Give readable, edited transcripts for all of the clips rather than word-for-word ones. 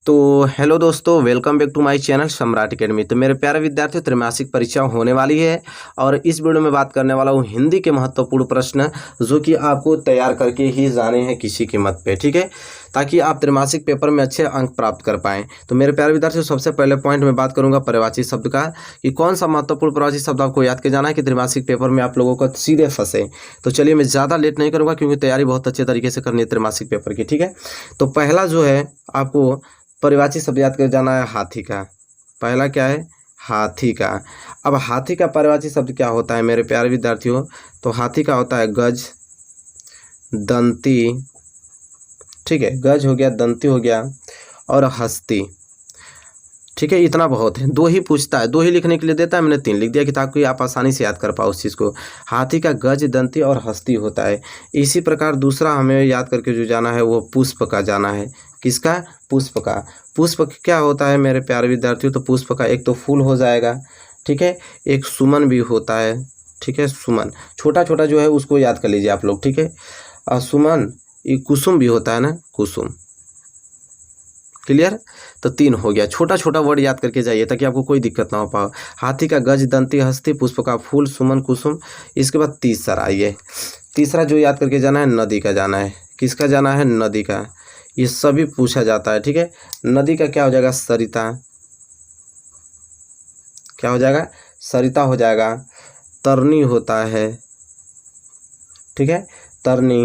तो हेलो दोस्तों, welcome back to my channel Samrat Academy. तो मेरे प्यारे विद्यार्थियों, त्रैमासिक परीक्षा होने वाली है और इस वीडियो में बात करने वाला हूँ हिंदी के महत्वपूर्ण प्रश्न जो कि आपको तैयार करके ही जाने हैं किसी कीमत पे, ठीक है, ताकि आप त्रैमासिक पेपर में अच्छे अंक प्राप्त कर पाएँ। तो मेरे प्यारे विद्यार्थियों, सबसे पहले पॉइंट में बात करूँगा पर्यायवाची शब्द का कि कौन सा महत्वपूर्ण पर्यायवाची शब्द आपको याद किया जाना है कि त्रैमासिक पेपर में आप लोगों को सीधे फंसे। तो चलिए, मैं ज़्यादा लेट नहीं करूँगा क्योंकि तैयारी बहुत अच्छे तरीके से करनी है त्रैमासिक पेपर की, ठीक है। तो पहला जो है आपको पर्यायवाची शब्द याद कर जाना है हाथी का। पहला क्या है? हाथी का। अब हाथी का पर्यायवाची शब्द क्या होता है मेरे प्यारे विद्यार्थियों? तो हाथी का होता है गज, दंती, ठीक है, गज हो गया, दंती हो गया और हस्ती, ठीक है। इतना बहुत है, दो ही पूछता है, दो ही लिखने के लिए देता है, मैंने तीन लिख दिया कि ताकि आप आसानी से याद कर पाओ उस चीज़ को। हाथी का गज, दंती और हस्ती होता है। इसी प्रकार दूसरा हमें याद करके जो जाना है वो पुष्प का जाना है। किसका? पुष्प का। पुष्प क्या होता है मेरे प्यारे विद्यार्थियों? तो पुष्प का एक तो फूल हो जाएगा, ठीक है, एक सुमन भी होता है, ठीक है, सुमन छोटा छोटा जो है उसको याद कर लीजिए आप लोग, ठीक है। और सुमन, ये कुसुम भी होता है ना, कुसुम, क्लियर। तो तीन हो गया, छोटा छोटा वर्ड याद करके जाइए ताकि आपको कोई दिक्कत ना हो पाओ। हाथी का गज, दंती, हस्ती, पुष्प का फूल, सुमन, कुसुम। इसके बाद तीसरा आइए, तीसरा जो याद करके जाना है नदी का जाना है। किसका जाना है? नदी का। ये सभी पूछा जाता है, ठीक है। नदी का क्या हो जाएगा? सरिता। क्या हो जाएगा? सरिता हो जाएगा। तरनी होता है, ठीक है, तरनी।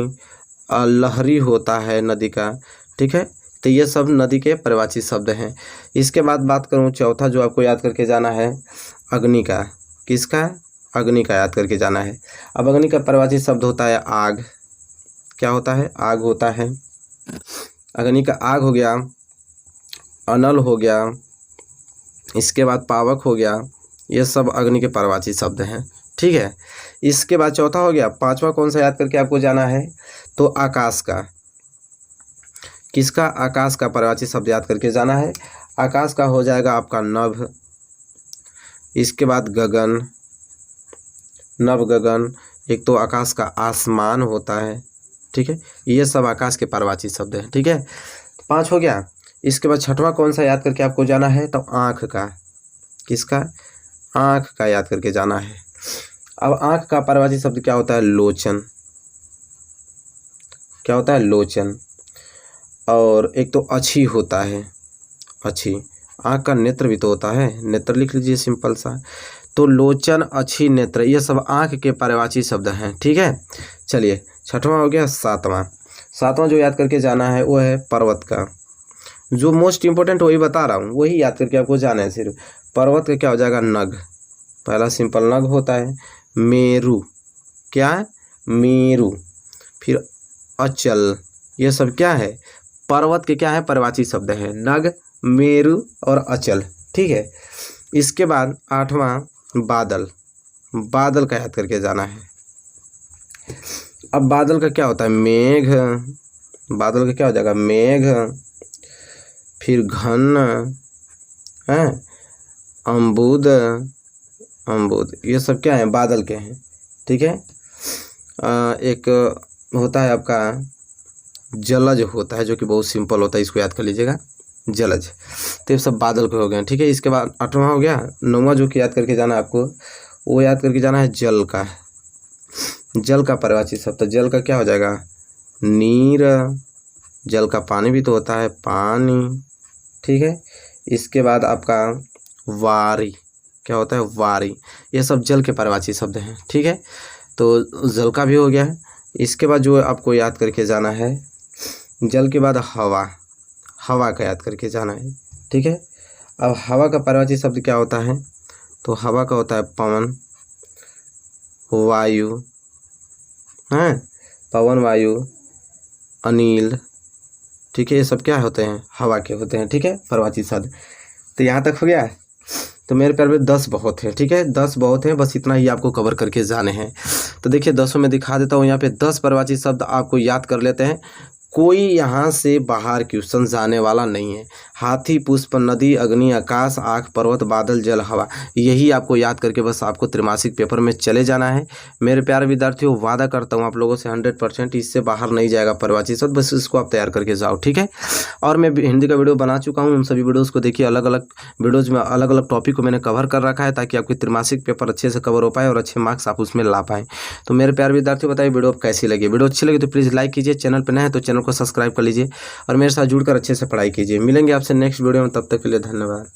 लहरी होता है नदी का, ठीक है। तो ये सब नदी के पर्यायवाची शब्द हैं। इसके बाद बात करूँ चौथा जो आपको याद करके जाना है अग्नि का। किसका? अग्नि का याद करके जाना है। अब अग्नि का पर्यायवाची शब्द होता है आग। क्या होता है? आग होता है। अग्नि का आग हो गया, अनल हो गया, इसके बाद पावक हो गया। ये सब अग्नि के पर्यायवाची शब्द हैं, ठीक है। इसके बाद चौथा हो गया। पांचवा कौन सा याद करके आपको जाना है? तो आकाश का। किसका? आकाश का पर्यायवाची शब्द याद करके जाना है। आकाश का हो जाएगा आपका नभ। इसके बाद गगन, नभ, गगन। एक तो आकाश का आसमान होता है, ठीक है। ये सब आकाश के पर्यायवाची शब्द हैं, ठीक है। पांच हो गया। इसके बाद छठवां कौन सा याद करके आपको जाना है? तो आँख का। किसका? आँख का याद करके जाना है। अब आँख का पर्यायवाची शब्द क्या होता है? लोचन। क्या होता है? लोचन। और एक तो अच्छी होता है, अच्छी। आँख का नेत्र भी तो होता है, नेत्र लिख लीजिए सिंपल सा। तो लोचन, अच्छी, नेत्र, ये सब आँख के पर्यायवाची शब्द हैं, ठीक है। चलिए, छठवां हो गया। सातवां जो याद करके जाना है वो है पर्वत का। जो मोस्ट इंपॉर्टेंट वही बता रहा हूँ, वही याद करके आपको जाना है सिर्फ। पर्वत का क्या हो जाएगा? नग। पहला सिंपल नग होता है। मेरु। क्या है? मेरु। फिर अचल। ये सब क्या है? पर्वत के क्या है? पर्यायवाची शब्द है। नग, मेरु और अचल, ठीक है। इसके बाद आठवां बादल। बादल का याद करके जाना है। अब बादल का क्या होता है? मेघ। बादल का क्या हो जाएगा? मेघ। फिर घन है, अम्बुद, अम्बुद। ये सब क्या है? बादल के हैं, ठीक है। एक होता है आपका जलज होता है जो कि बहुत सिंपल होता है, इसको याद कर लीजिएगा, जलज। तो ये सब बादल के हो गए, ठीक है। इसके बाद आठवां हो गया। नौवां जो कि याद करके जाना है आपको, वो याद करके जाना है जल का। जल का पर्यायवाची शब्द, तो जल का क्या हो जाएगा? नीर। जल का पानी भी तो होता है, पानी, ठीक है। इसके बाद आपका वारी। क्या होता है? वारी। ये सब जल के पर्यायवाची शब्द हैं, ठीक है। तो जल का भी हो गया। इसके बाद जो आपको याद करके जाना है, जल के बाद हवा। हवा का याद करके जाना है, ठीक है। अब हवा का पर्यायवाची शब्द क्या होता है? तो हवा का होता है पवन, वायु, हैं, पवन, वायु, अनिल, ठीक है। ये सब क्या होते हैं? हवा के होते हैं, ठीक है, पर्यायवाची शब्द। तो यहाँ तक हो गया। तो मेरे प्यार में 10 बहुत है, ठीक है, 10 बहुत है, बस इतना ही आपको कवर करके जाने हैं। तो देखिए 10 में दिखा देता हूँ, यहाँ पे 10 पर्यायवाची शब्द आपको याद कर लेते हैं। कोई यहाँ से बाहर क्वेश्चन जाने वाला नहीं है। हाथी, पुष्प, नदी, अग्नि, आकाश, आँख, पर्वत, बादल, जल, हवा। यही आपको याद करके बस आपको त्रैमासिक पेपर में चले जाना है। मेरे प्यारे विद्यार्थियों, वादा करता हूँ आप लोगों से 100% इससे बाहर नहीं जाएगा परिवाची शब्द, बस इसको आप तैयार करके जाओ, ठीक है। और मैं हिंदी का वीडियो बना चुका हूँ, उन सभी वीडियोज़ को देखिए। अलग अलग वीडियोज़ में अलग अलग टॉपिक को मैंने कवर कर रखा है ताकि आपकी त्रैमासिक पेपर अच्छे से कवर हो पाए और अच्छे मार्क्स आप उसमें ला पाएँ। तो मेरे प्यारे विद्यार्थियों, बताइए वीडियो कैसी लगी। वीडियो अच्छी लगी तो प्लीज़ लाइक कीजिए, चैनल पर नए हैं तो चैनल को सब्सक्राइब कर लीजिए और मेरे साथ जुड़कर अच्छे से पढ़ाई कीजिए। मिलेंगे आपसे नेक्स्ट वीडियो में, तब तक के लिए धन्यवाद।